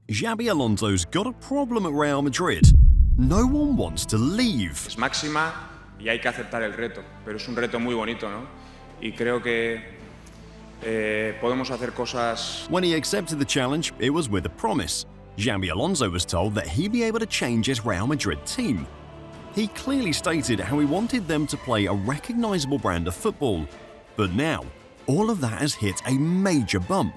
Xabi Alonso's got a problem at Real Madrid. No one wants to leave. Es máxima y hay que aceptar el reto, pero es un reto muy bonito, ¿no? Y creo que podemos hacer cosas. When he accepted the challenge, it was with a promise. Xabi Alonso was told that he'd be able to change his Real Madrid team. He clearly stated how he wanted them to play a recognizable brand of football. But now, all of that has hit a major bump.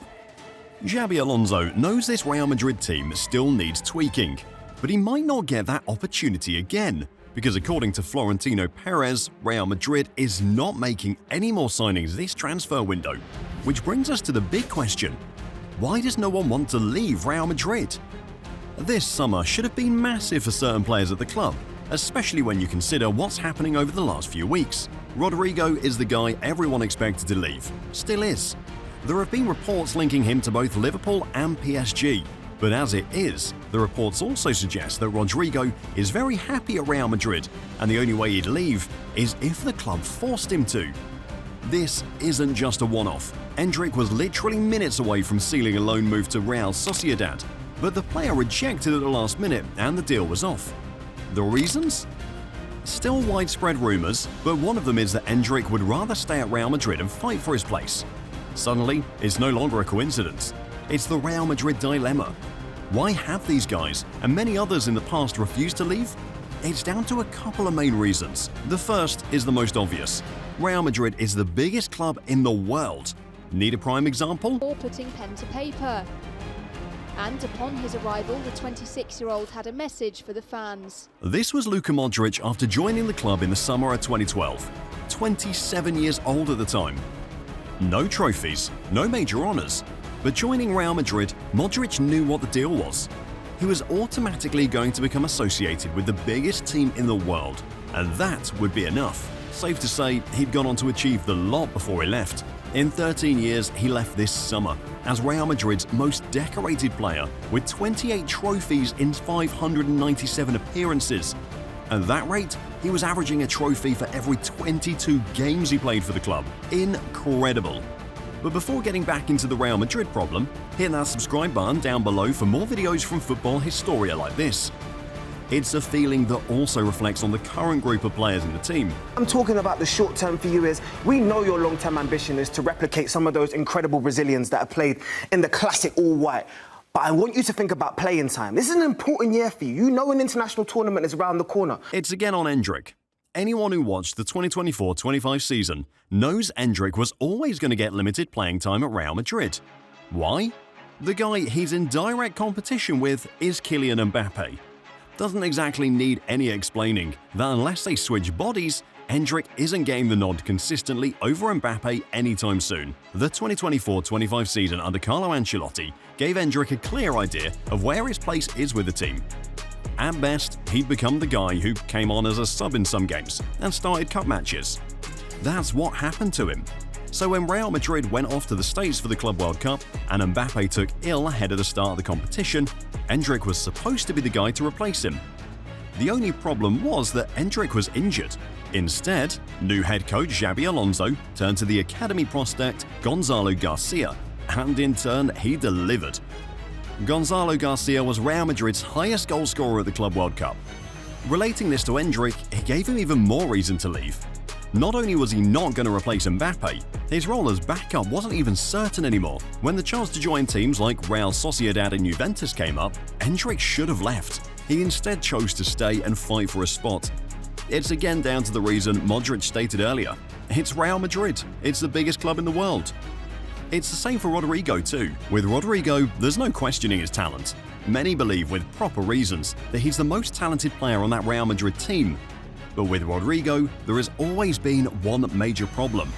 Xabi Alonso knows this Real Madrid team still needs tweaking, but he might not get that opportunity again, because according to Florentino Perez, Real Madrid is not making any more signings this transfer window. Which brings us to the big question: why does no one want to leave Real Madrid? This summer should have been massive for certain players at the club, especially when you consider what's happening over the last few weeks. Rodrygo is the guy everyone expected to leave. Still is. There have been reports linking him to both Liverpool and PSG. But as it is, the reports also suggest that Rodrygo is very happy at Real Madrid, and the only way he'd leave is if the club forced him to. This isn't just a one-off. Endrick was literally minutes away from sealing a loan move to Real Sociedad, but the player rejected at the last minute and the deal was off. The reasons? Still widespread rumours, but one of them is that Endrick would rather stay at Real Madrid and fight for his place. Suddenly, it's no longer a coincidence. It's the Real Madrid dilemma. Why have these guys and many others in the past refused to leave? It's down to a couple of main reasons. The first is the most obvious. Real Madrid is the biggest club in the world. Need a prime example? Or putting pen to paper. And upon his arrival, the 26-year-old had a message for the fans. This was Luka Modric after joining the club in the summer of 2012. 27 years old at the time. No trophies, no major honours. But joining Real Madrid, Modric knew what the deal was. He was automatically going to become associated with the biggest team in the world, and that would be enough. Safe to say, he'd gone on to achieve the lot before he left. In 13 years, he left this summer as Real Madrid's most decorated player with 28 trophies in 597 appearances. At that rate, he was averaging a trophy for every 22 games he played for the club. Incredible. But before getting back into the Real Madrid problem, hit that subscribe button down below for more videos from football historia like this. It's a feeling that also reflects on the current group of players in the team. I'm talking about the short term for you is, we know your long-term ambition is to replicate some of those incredible Brazilians that have played in the classic all-white. But I want you to think about playing time. This is an important year for you. You know an international tournament is around the corner. It's again on Endrick. Anyone who watched the 2024-25 season knows Endrick was always going to get limited playing time at Real Madrid. Why? The guy he's in direct competition with is Kylian Mbappé. Doesn't exactly need any explaining that unless they switch bodies, Endrick isn't getting the nod consistently over Mbappé anytime soon. The 2024-25 season under Carlo Ancelotti gave Endrick a clear idea of where his place is with the team. At best, he'd become the guy who came on as a sub in some games and started cup matches. That's what happened to him. So when Real Madrid went off to the States for the Club World Cup and Mbappé took ill ahead of the start of the competition, Endrick was supposed to be the guy to replace him. The only problem was that Endrick was injured. Instead, new head coach Xabi Alonso turned to the academy prospect Gonzalo Garcia, and in turn he delivered. Gonzalo Garcia was Real Madrid's highest goalscorer at the Club World Cup. Relating this to Endrick, it gave him even more reason to leave. Not only was he not going to replace Mbappé, his role as backup wasn't even certain anymore. When the chance to join teams like Real Sociedad and Juventus came up, Endrick should have left. He instead chose to stay and fight for a spot. It's again down to the reason Modric stated earlier. It's Real Madrid. It's the biggest club in the world. It's the same for Rodrygo too. With Rodrygo, there's no questioning his talent. Many believe, with proper reasons, that he's the most talented player on that Real Madrid team. But with Rodrygo, there has always been one major problem.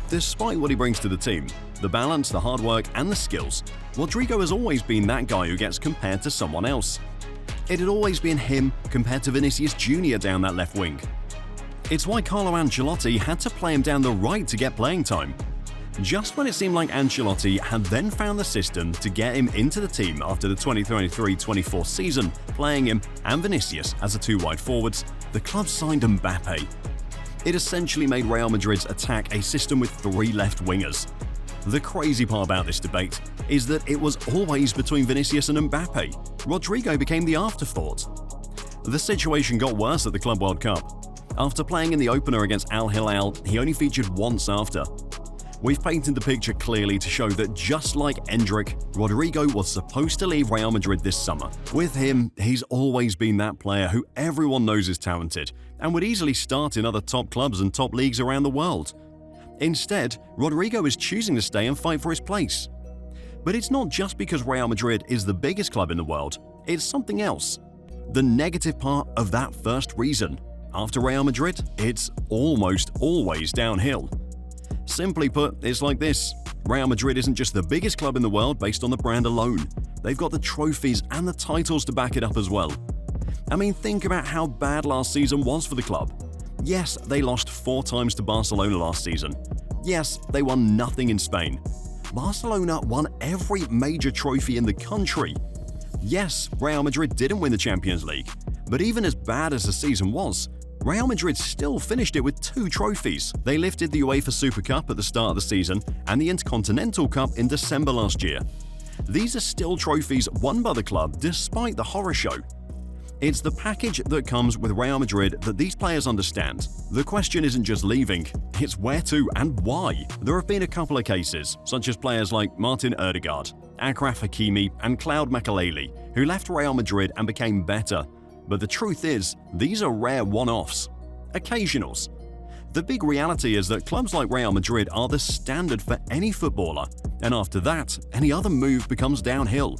Despite what he brings to the team, the balance, the hard work and the skills, Rodrygo has always been that guy who gets compared to someone else. It had always been him compared to Vinicius Jr. down that left wing. It's why Carlo Ancelotti had to play him down the right to get playing time. Just when it seemed like Ancelotti had then found the system to get him into the team after the 2023-24 season, playing him and Vinicius as the two wide forwards, the club signed Mbappé. It essentially made Real Madrid's attack a system with three left wingers. The crazy part about this debate is that it was always between Vinicius and Mbappé. Rodrygo became the afterthought. The situation got worse at the Club World Cup. After playing in the opener against Al Hilal, he only featured once after. We've painted the picture clearly to show that just like Endrick, Rodrygo was supposed to leave Real Madrid this summer. With him, he's always been that player who everyone knows is talented and would easily start in other top clubs and top leagues around the world. Instead, Rodrygo is choosing to stay and fight for his place. But it's not just because Real Madrid is the biggest club in the world, it's something else. The negative part of that first reason. After Real Madrid, it's almost always downhill. Simply put, it's like this. Real Madrid isn't just the biggest club in the world based on the brand alone. They've got the trophies and the titles to back it up as well. I mean, think about how bad last season was for the club. Yes, they lost 4 times to Barcelona last season. Yes, they won nothing in Spain. Barcelona won every major trophy in the country. Yes, Real Madrid didn't win the Champions League, but even as bad as the season was, Real Madrid still finished it with 2 trophies. They lifted the UEFA Super Cup at the start of the season and the Intercontinental Cup in December last year. These are still trophies won by the club despite the horror show. It's the package that comes with Real Madrid that these players understand. The question isn't just leaving, it's where to and why. There have been a couple of cases, such as players like Martin Ødegaard, Achraf Hakimi and Claude Makelele, who left Real Madrid and became better. But the truth is, these are rare one-offs. Occasionals. The big reality is that clubs like Real Madrid are the standard for any footballer, and after that, any other move becomes downhill.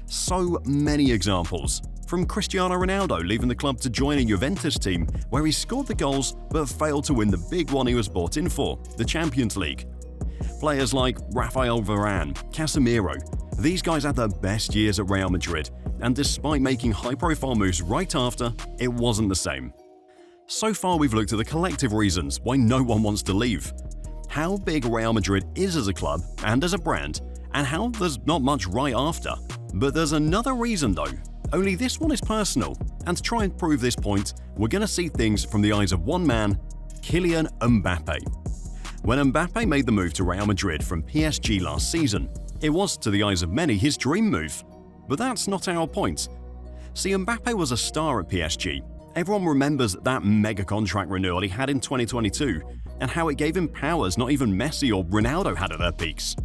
So many examples. From Cristiano Ronaldo leaving the club to join a Juventus team where he scored the goals but failed to win the big one he was brought in for, the Champions League. Players like Rafael Varane, Casemiro, these guys had their best years at Real Madrid, and despite making high-profile moves right after, it wasn't the same. So far we've looked at the collective reasons why no one wants to leave, how big Real Madrid is as a club and as a brand, and how there's not much right after. But there's another reason though. Only this one is personal, and to try and prove this point, we're going to see things from the eyes of one man, Kylian Mbappé. When Mbappé made the move to Real Madrid from PSG last season, it was, to the eyes of many, his dream move. But that's not our point. See, Mbappé was a star at PSG. Everyone remembers that mega contract renewal he had in 2022, and how it gave him powers not even Messi or Ronaldo had at their peaks.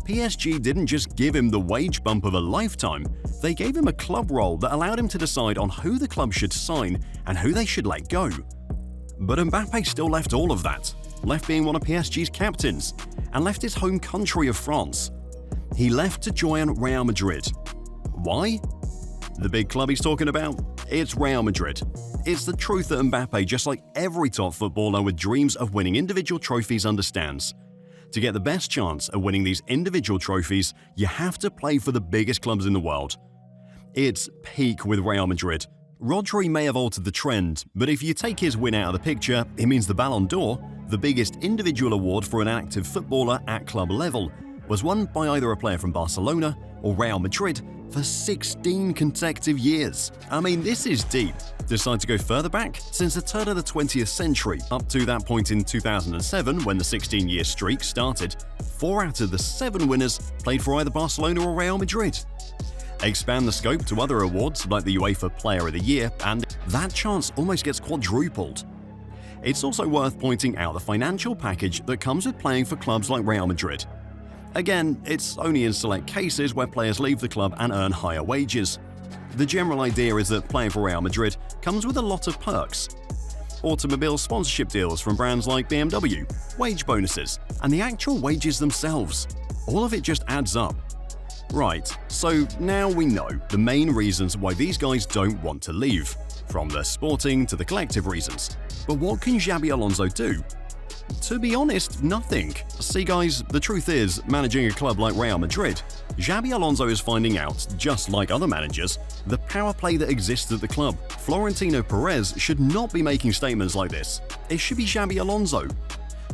PSG didn't just give him the wage bump of a lifetime, they gave him a club role that allowed him to decide on who the club should sign and who they should let go. But Mbappé still left all of that, left being one of PSG's captains, and left his home country of France. He left to join Real Madrid. Why? The big club he's talking about? It's Real Madrid. It's the truth that Mbappé, just like every top footballer with dreams of winning individual trophies, understands. To get the best chance of winning these individual trophies, you have to play for the biggest clubs in the world. It's peak with Real Madrid. Rodri may have altered the trend, but if you take his win out of the picture, it means the Ballon d'Or, the biggest individual award for an active footballer at club level, was won by either a player from Barcelona or Real Madrid for 16 consecutive years. I mean, this is deep. Decide to go further back? Since the turn of the 20th century, up to that point in 2007 when the 16-year streak started, 4 out of the 7 winners played for either Barcelona or Real Madrid. Expand the scope to other awards like the UEFA Player of the Year, and that chance almost gets quadrupled. It's also worth pointing out the financial package that comes with playing for clubs like Real Madrid. Again, it's only in select cases where players leave the club and earn higher wages. The general idea is that playing for Real Madrid comes with a lot of perks. Automobile sponsorship deals from brands like BMW, wage bonuses, and the actual wages themselves. All of it just adds up. Right, so now we know the main reasons why these guys don't want to leave, from the sporting to the collective reasons. But what can Xabi Alonso do? To be honest, nothing. See guys, the truth is, managing a club like Real Madrid, Xabi Alonso is finding out, just like other managers, the power play that exists at the club. Florentino Perez should not be making statements like this. It should be Xabi Alonso.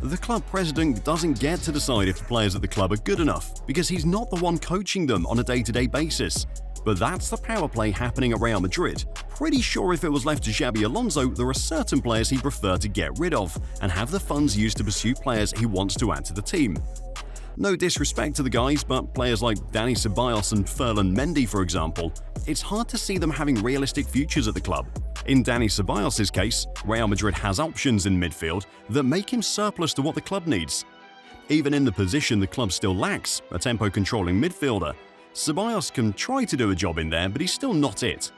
The club president doesn't get to decide if the players at the club are good enough, because he's not the one coaching them on a day-to-day basis. But that's the power play happening at Real Madrid. Pretty sure if it was left to Xabi Alonso, there are certain players he'd prefer to get rid of and have the funds used to pursue players he wants to add to the team. No disrespect to the guys, but players like Dani Ceballos and Mendy, for example, it's hard to see them having realistic futures at the club. In Dani Ceballos' case, Real Madrid has options in midfield that make him surplus to what the club needs. Even in the position the club still lacks, a tempo-controlling midfielder, Ceballos can try to do a job in there, but he's still not it.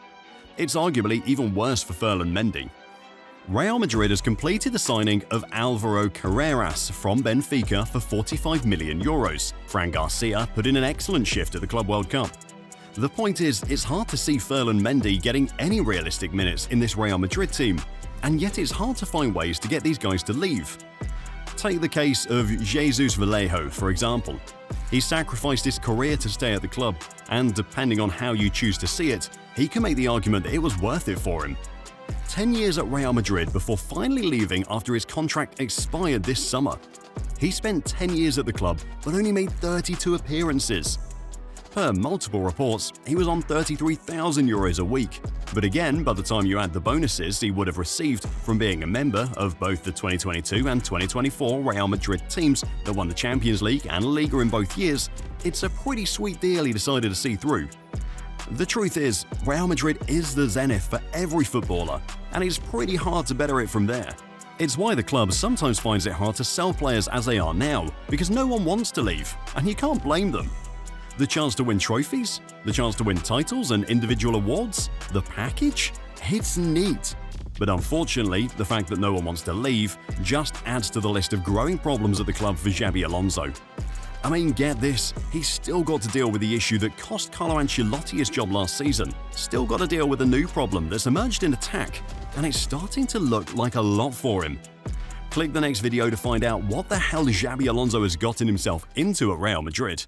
It's arguably even worse for Mendy. Real Madrid has completed the signing of Álvaro Carreras from Benfica for €45 million. Fran Garcia put in an excellent shift at the Club World Cup. The point is, it's hard to see Mendy getting any realistic minutes in this Real Madrid team, and yet it's hard to find ways to get these guys to leave. Take the case of Jesus Vallejo, for example. He sacrificed his career to stay at the club, and depending on how you choose to see it, he can make the argument that it was worth it for him. 10 years at Real Madrid before finally leaving after his contract expired this summer. He spent 10 years at the club but only made 32 appearances. Per multiple reports, he was on €33,000 a week. But again, by the time you add the bonuses he would have received from being a member of both the 2022 and 2024 Real Madrid teams that won the Champions League and Liga in both years, it's a pretty sweet deal he decided to see through. The truth is, Real Madrid is the zenith for every footballer, and it's pretty hard to better it from there. It's why the club sometimes finds it hard to sell players as they are now, because no one wants to leave, and you can't blame them. The chance to win trophies, the chance to win titles and individual awards, the package? It's neat. But unfortunately, the fact that no one wants to leave just adds to the list of growing problems at the club for Xabi Alonso. I mean, get this, he's still got to deal with the issue that cost Carlo Ancelotti his job last season, still got to deal with a new problem that's emerged in attack, and it's starting to look like a lot for him. Click the next video to find out what the hell Xabi Alonso has gotten himself into at Real Madrid.